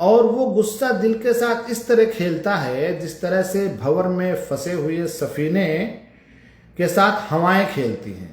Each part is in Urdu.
اور وہ غصہ دل کے ساتھ اس طرح کھیلتا ہے جس طرح سے بھور میں پھنسے ہوئے سفینے کے ساتھ ہوائیں کھیلتی ہیں.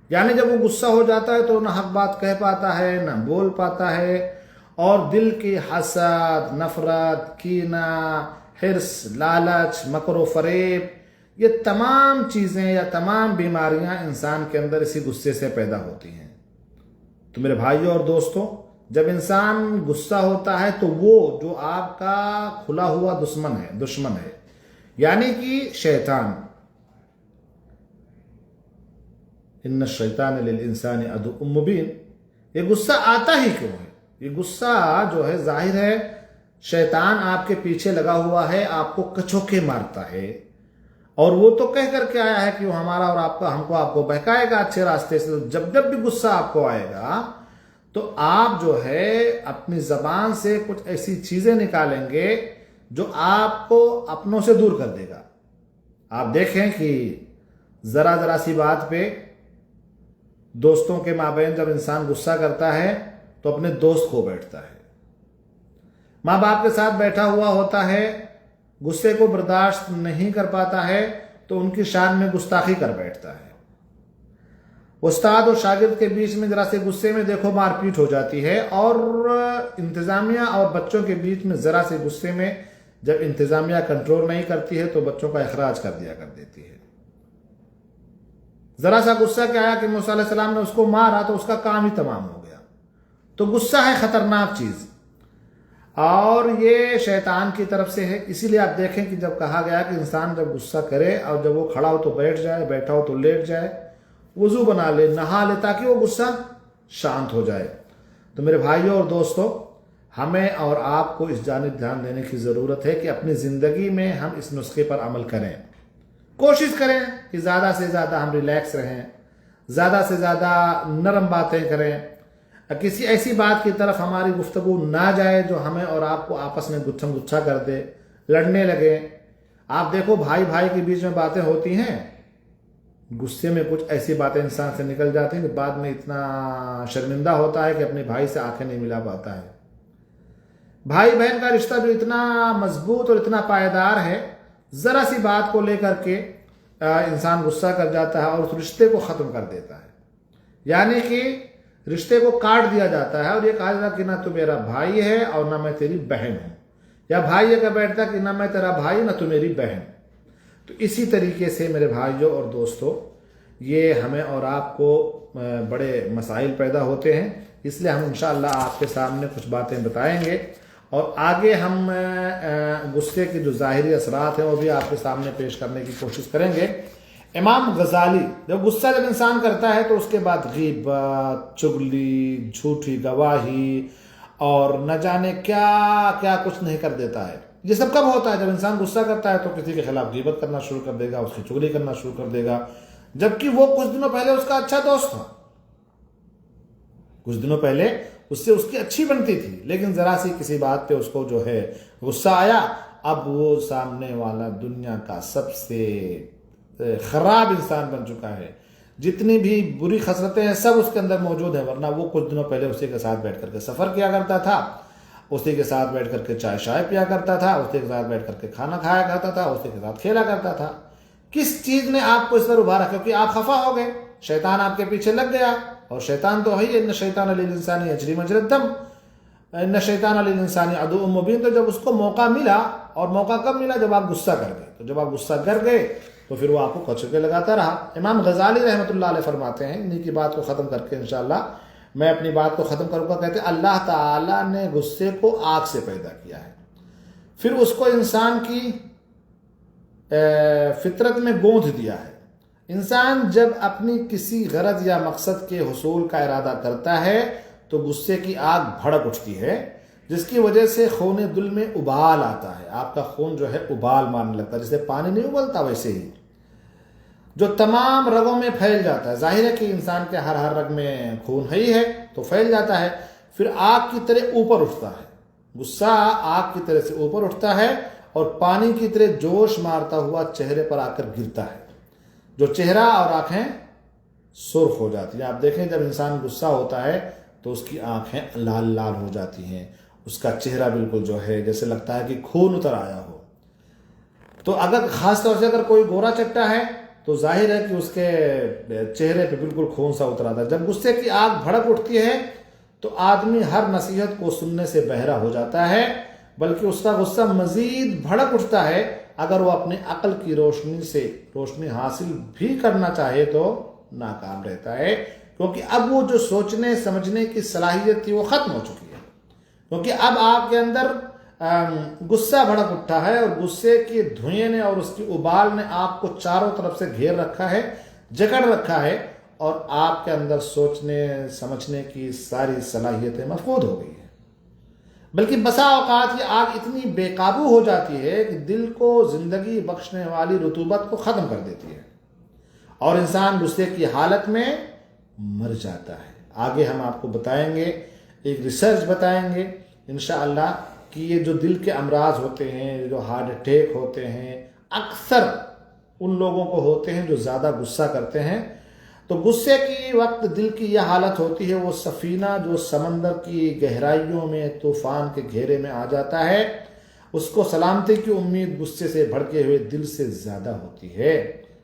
یعنی جب وہ غصہ ہو جاتا ہے تو نہ حق بات کہہ پاتا ہے نہ بول پاتا ہے، اور دل کی حسد، نفرت، کینہ، حرص، لالچ، مکر و فریب، یہ تمام چیزیں یا تمام بیماریاں انسان کے اندر اسی غصے سے پیدا ہوتی ہیں. تو میرے بھائیوں اور دوستوں، جب انسان غصہ ہوتا ہے تو وہ جو آپ کا کھلا ہوا دشمن ہے یعنی کہ شیطان، ان الشیطان للانسان عدو مبین، یہ غصہ آتا ہی کیوں ہے؟ یہ غصہ جو ہے ظاہر ہے شیطان آپ کے پیچھے لگا ہوا ہے، آپ کو کچوکے مارتا ہے، اور وہ تو کہہ کر کے آیا ہے کہ وہ ہمارا اور آپ کو بہکائے گا اچھے راستے سے. جب بھی غصہ آپ کو آئے گا تو آپ جو ہے اپنی زبان سے کچھ ایسی چیزیں نکالیں گے جو آپ کو اپنوں سے دور کر دے گا. آپ دیکھیں کہ ذرا سی بات پہ دوستوں کے مابین جب انسان غصہ کرتا ہے تو اپنے دوست کھو بیٹھتا ہے. ماں باپ کے ساتھ بیٹھا ہوا ہوتا ہے، غصے کو برداشت نہیں کر پاتا ہے تو ان کی شان میں گستاخی کر بیٹھتا ہے. استاد اور شاگرد کے بیچ میں ذرا سے غصے میں دیکھو مار پیٹ ہو جاتی ہے، اور انتظامیہ اور بچوں کے بیچ میں ذرا سے غصے میں جب انتظامیہ کنٹرول نہیں کرتی ہے تو بچوں کا اخراج کر دیتی ہے. ذرا سا غصہ کیا آیا کہ موسیٰ علیہ السلام نے اس کو مارا تو اس کا کام ہی تمام ہو گیا. تو غصہ ہے خطرناک چیز، اور یہ شیطان کی طرف سے ہے. اسی لیے آپ دیکھیں کہ جب کہا گیا کہ انسان جب غصہ کرے اور جب وہ کھڑا ہو تو بیٹھ جائے، بیٹھا ہو تو لیٹ جائے، وضو بنا لے، نہا لے، تاکہ وہ غصہ شانت ہو جائے. تو میرے بھائیوں اور دوستوں، ہمیں اور آپ کو اس جانب دھیان دینے کی ضرورت ہے کہ اپنی زندگی میں ہم اس نسخے پر عمل کریں. کوشش کریں کہ زیادہ سے زیادہ ہم ریلیکس رہیں، زیادہ سے زیادہ نرم باتیں کریں، کسی ایسی بات کی طرف ہماری گفتگو نہ جائے جو ہمیں اور آپ کو آپس میں گچھم گچھا کر دے، لڑنے لگے. آپ دیکھو بھائی کے بیچ میں باتیں ہوتی ہیں، غصے میں کچھ ایسی باتیں انسان سے نکل جاتی ہیں کہ بعد میں اتنا شرمندہ ہوتا ہے کہ اپنے بھائی سے آنکھیں نہیں ملا پاتا ہے. بھائی بہن کا رشتہ جو اتنا مضبوط اور اتنا پائیدار ہے، ذرا سی بات کو لے کر کے انسان غصہ کر جاتا ہے اور اس رشتے کو ختم کر دیتا ہے. یعنی کہ رشتے کو کاٹ دیا جاتا ہے اور یہ کہا جاتا ہے کہ نہ تو میرا بھائی ہے اور نہ میں تیری بہن ہوں، یا بھائی یہ کہہ بیٹھتا کہ نہ میں تیرا بھائی نہ تو میری بہن. تو اسی طریقے سے میرے بھائیوں اور دوستوں، یہ ہمیں اور آپ کو بڑے مسائل پیدا ہوتے ہیں. اس لیے ہم انشاءاللہ آپ کے سامنے کچھ باتیں بتائیں گے، اور آگے ہم غصے کے جو ظاہری اثرات ہیں وہ بھی آپ کے سامنے پیش کرنے کی کوشش کریں گے. امام غزالی، جب غصہ انسان کرتا ہے تو اس کے بعد غیبت، چغلی، جھوٹی گواہی اور نہ جانے کیا کیا کچھ نہیں کر دیتا ہے. یہ سب کب ہوتا ہے؟ جب انسان غصہ کرتا ہے تو کسی کے خلاف غیبت کرنا شروع کر دے گا، اس کی چغلی کرنا شروع کر دے گا، جبکہ وہ کچھ دنوں پہلے اس کا اچھا دوست تھا، کچھ دنوں پہلے اس سے اس کی اچھی بنتی تھی، لیکن ذرا سی کسی بات پہ اس کو جو ہے غصہ آیا، اب وہ سامنے والا دنیا کا سب سے خراب انسان بن چکا ہے. جتنی بھی بری خصلتیں ہیں سب اس کے اندر موجود ہیں، ورنہ وہ کچھ دنوں پہلے اسی کے ساتھ بیٹھ کر کے سفر کیا کرتا تھا، اسی کے ساتھ بیٹھ کر کے چائے پیا کرتا تھا، اسی کے ساتھ بیٹھ کر کے کھانا کھایا کرتا تھا، اسی کے ساتھ کھیلا کرتا تھا. کس چیز نے آپ کو اس پر ابھارا؟ کیونکہ آپ خفا ہو گئے، شیطان آپ کے پیچھے لگ گیا، اور شیطان تو ہے، ان شیطان للانسان یجری مجری الدم، ان شیطان للانسان عدو مبین. تو جب اس کو موقع ملا، اور موقع کب ملا؟ جب آپ غصہ کر گئے. تو جب آپ غصہ کر گئے تو پھر وہ آپ کو کچوکے لگاتا رہا. امام غزالی رحمۃ اللہ علیہ فرماتے ہیں، انہی کی بات کو ختم کر کے انشاءاللہ میں اپنی بات کو ختم کروں گا. کہتے ہیں اللہ تعالیٰ نے غصے کو آگ سے پیدا کیا ہے، پھر اس کو انسان کی فطرت میں گوندھ دیا ہے. انسان جب اپنی کسی غرض یا مقصد کے حصول کا ارادہ کرتا ہے تو غصے کی آگ بھڑک اٹھتی ہے، جس کی وجہ سے خون دل میں ابال آتا ہے. آپ کا خون جو ہے ابال مارنے لگتا ہے، جیسے پانی نہیں ابلتا ویسے ہی، جو تمام رگوں میں پھیل جاتا ہے. ظاہر ہے کہ انسان کے ہر رگ میں خون ہے تو پھیل جاتا ہے. پھر آگ کی طرح اوپر اٹھتا ہے، غصہ آگ کی طرح سے اوپر اٹھتا ہے اور پانی کی طرح جوش مارتا ہوا چہرے پر آ کر گرتا ہے، جو چہرہ اور آنکھیں سرخ ہو جاتی ہیں. آپ دیکھیں جب انسان غصہ ہوتا ہے تو اس کی آنکھیں لال لال ہو جاتی ہیں، اس کا چہرہ بالکل جو ہے جیسے لگتا ہے کہ خون اتر آیا ہو. تو اگر خاص طور سے اگر کوئی گورا چٹا ہے تو ظاہر ہے کہ اس کے چہرے پہ بالکل خون سا اتر آتا ہے. جب غصے کی آگ بھڑک اٹھتی ہے تو آدمی ہر نصیحت کو سننے سے بہرا ہو جاتا ہے، بلکہ اس کا غصہ مزید بھڑک اٹھتا ہے اگر وہ اپنی عقل کی روشنی حاصل بھی کرنا چاہے تو ناکام رہتا ہے، کیونکہ اب وہ جو سوچنے سمجھنے کی صلاحیت تھی وہ ختم ہو چکی ہے. کیونکہ اب آپ کے اندر غصہ بھڑک اٹھا ہے اور غصے کی دھوئیں نے اور اس کی ابال نے آپ کو چاروں طرف سے گھیر رکھا ہے، جکڑ رکھا ہے، اور آپ کے اندر سوچنے سمجھنے کی ساری صلاحیتیں مفقود ہو گئی ہیں. بلکہ بسا اوقات یہ آگ اتنی بے قابو ہو جاتی ہے کہ دل کو زندگی بخشنے والی رطوبت کو ختم کر دیتی ہے اور انسان غصے کی حالت میں مر جاتا ہے. آگے ہم آپ کو بتائیں گے، ایک ریسرچ بتائیں گے انشاءاللہ کہ یہ جو دل کے امراض ہوتے ہیں، جو ہارٹ اٹیک ہوتے ہیں، اکثر ان لوگوں کو ہوتے ہیں جو زیادہ غصہ کرتے ہیں. تو غصے کی وقت دل کی یہ حالت ہوتی ہے، وہ سفینہ جو سمندر کی گہرائیوں میں طوفان کے گھیرے میں آ جاتا ہے، اس کو سلامتی کی امید غصے سے بھڑکے ہوئے دل سے زیادہ ہوتی ہے.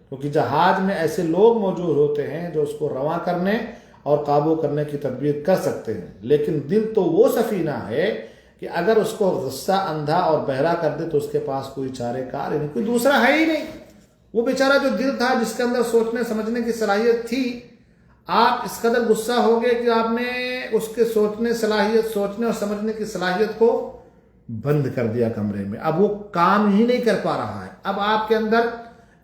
کیونکہ جہاز میں ایسے لوگ موجود ہوتے ہیں جو اس کو رواں کرنے اور قابو کرنے کی تدبیر کر سکتے ہیں، لیکن دل تو وہ سفینہ ہے کہ اگر اس کو غصہ اندھا اور بہرا کر دے تو اس کے پاس کوئی چارے کار نہیں، کوئی دوسرا ہے ہی نہیں. وہ بیچارہ جو دل تھا، جس کے اندر سوچنے سمجھنے کی صلاحیت تھی، آپ اس قدر غصہ ہو گئے کہ آپ نے اس کے سوچنے اور سمجھنے کی صلاحیت کو بند کر دیا کمرے میں. اب وہ کام ہی نہیں کر پا رہا ہے. اب آپ کے اندر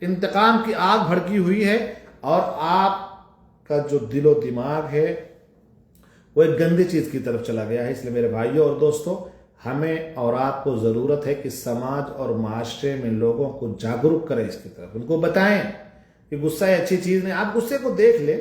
انتقام کی آگ بھڑکی ہوئی ہے اور آپ کا جو دل و دماغ ہے وہ ایک گندی چیز کی طرف چلا گیا ہے. اس لیے میرے بھائیوں اور دوستوں، ہمیں اور آپ کو ضرورت ہے کہ سماج اور معاشرے میں لوگوں کو جاگرک کریں اس کی طرف، ان کو بتائیں کہ غصہ اچھی چیز نہیں. آپ غصے کو دیکھ لیں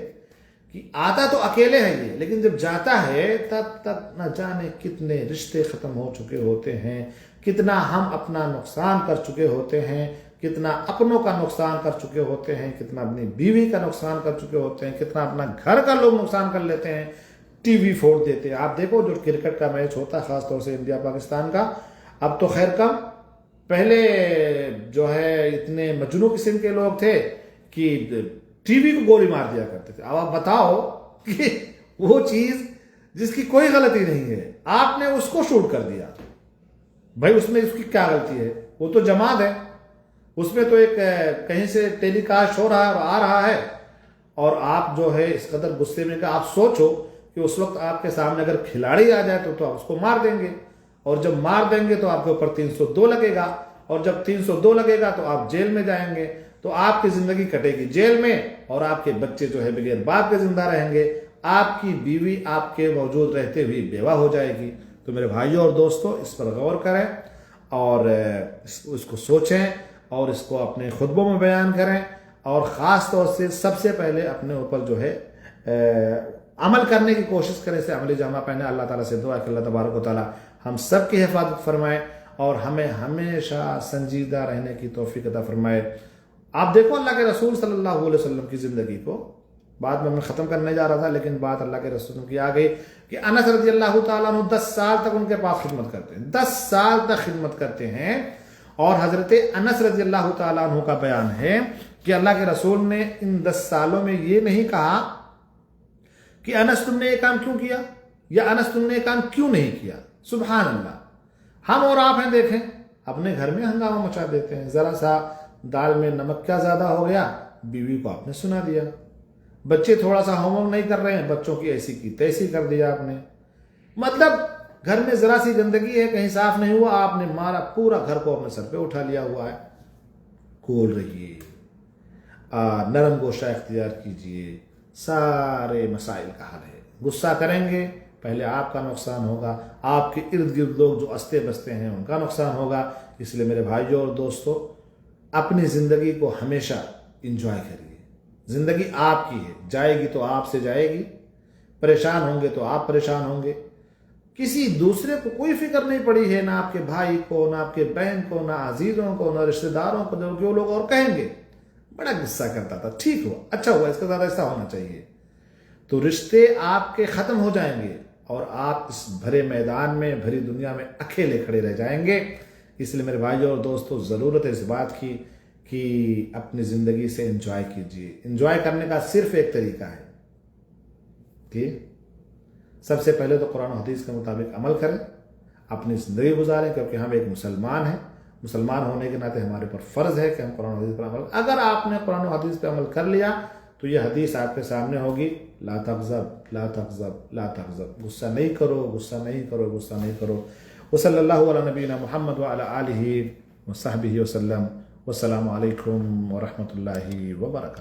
کہ آتا تو اکیلے ہے یہ، لیکن جب جاتا ہے تب نہ جانے کتنے رشتے ختم ہو چکے ہوتے ہیں، کتنا ہم اپنا نقصان کر چکے ہوتے ہیں، کتنا اپنوں کا نقصان کر چکے ہوتے ہیں، کتنا اپنی بیوی کا نقصان کر چکے ہوتے ہیں، کتنا اپنا گھر کا لوگ نقصان کر لیتے ہیں، ٹی وی پھوڑ دیتے ہیں. آپ دیکھو جو کرکٹ کا میچ ہوتا ہے، خاص طور سے انڈیا پاکستان کا، اب تو خیر کم، پہلے جو ہے اتنے مجنون قسم کے لوگ تھے کہ ٹی وی کو گولی مار دیا کرتے تھے. اب آپ بتاؤ کہ وہ چیز جس کی کوئی غلطی نہیں ہے، آپ نے اس کو شوٹ کر دیا. بھائی اس میں اس کی کیا غلطی ہے؟ وہ تو جماعت ہے، اس میں تو ایک کہیں سے ٹیلی کاسٹ ہو رہا ہے اور آ رہا ہے، اور آپ جو ہے اس قدر غصے میں کہ آپ سوچو کہ اس وقت آپ کے سامنے اگر کھلاڑی آ جائے تو آپ اس کو مار دیں گے، اور جب مار دیں گے تو آپ کے اوپر 302 لگے گا، اور جب 302 لگے گا تو آپ جیل میں جائیں گے. تو آپ کی زندگی کٹے گی جیل میں، اور آپ کے بچے جو ہے بغیر باپ کے زندہ رہیں گے. آپ کی بیوی آپ کے موجود رہتے ہوئے بیوہ ہو جائے گی. تو میرے بھائیوں اور دوستوں، اس پر غور کریں اور اس کو سوچیں اور اس کو اپنے خطبوں میں بیان کریں، اور خاص طور سے سب سے پہلے اپنے اوپر جو ہے عمل کرنے کی کوشش کریں، سے عملی جامہ پہنے. اللہ تعالیٰ سے دعا کہ اللہ تبارک و تعالیٰ ہم سب کی حفاظت فرمائے اور ہمیں ہمیشہ سنجیدہ رہنے کی توفیق عطا فرمائے. آپ دیکھو اللہ کے رسول صلی اللہ علیہ وسلم کی زندگی کو، بعد میں ختم کرنے جا رہا تھا لیکن بات اللہ کے رسول کی آ گئی کہ انس رضی اللہ تعالیٰ عنہ 10 سال تک ان کے پاس خدمت کرتے ہیں، 10 سال تک خدمت کرتے ہیں. اور حضرت انس رضی اللہ تعالیٰ عنہ کا بیان ہے کہ اللہ کے رسول نے ان 10 سالوں میں یہ نہیں کہا کہ انس تم نے یہ کام کیوں کیا، یا انس تم نے یہ کام کیوں نہیں کیا. سبحان اللہ. ہم اور آپ ہیں، دیکھیں اپنے گھر میں ہنگامہ مچا دیتے ہیں، ذرا سا دال میں نمک کیا زیادہ ہو گیا، بیوی کو آپ نے سنا دیا. بچے تھوڑا سا ہوم ورک نہیں کر رہے ہیں، بچوں کی ایسی کی تیسی کر دیا آپ نے. مطلب گھر میں ذرا سی گندگی ہے، کہیں صاف نہیں ہوا، آپ نے مارا، پورا گھر کو اپنے سر پہ اٹھا لیا ہوا ہے. کول رہیے، نرم گوشہ اختیار کیجئے، سارے مسائل کا حل ہے. غصہ کریں گے پہلے آپ کا نقصان ہوگا، آپ کے ارد گرد لوگ جو استے بستے ہیں ان کا نقصان ہوگا. اس لیے میرے بھائیوں اور دوستوں، اپنی زندگی کو ہمیشہ انجوائے کریے. زندگی آپ کی ہے، جائے گی تو آپ سے جائے گی، پریشان ہوں گے تو آپ پریشان ہوں گے. کسی دوسرے کو کوئی فکر نہیں پڑی ہے، نہ آپ کے بھائی کو، نہ آپ کے بہن کو، نہ عزیزوں کو، نہ رشتہ داروں کو، جو لوگ اور کہیں گے بڑا غصہ کرتا تھا، ٹھیک ہوا، اچھا ہوا، اس کا زیادہ ایسا ہونا چاہیے. تو رشتے آپ کے ختم ہو جائیں گے اور آپ اس بھرے میدان میں بھری دنیا میں اکیلے کھڑے رہ جائیں گے. اس لیے میرے بھائیوں اور دوستوں ضرورت ہے اس بات کی کہ اپنی زندگی سے انجوائے کیجیے. انجوائے کرنے کا صرف ایک طریقہ ہے کہ سب سے پہلے تو قرآن و حدیث کے مطابق عمل کریں, اپنی زندگی گزاریں, کیونکہ ہم ایک مسلمان ہیں. مسلمان ہونے کے ناطے ہمارے پر فرض ہے کہ ہم قرآن و حدیث پر عمل. اگر آپ نے قرآن و حدیث پہ عمل کر لیا تو یہ حدیث آپ کے سامنے ہوگی, لا تغضب لا تغضب لا تغضب, غصہ نہیں کرو غصہ نہیں کرو غصہ نہیں کرو. وصلی اللہ علی نبینا محمد وعلی آلہ وصحبہ وسلم. والسلام علیکم ورحمۃ اللہ وبرکاتہ.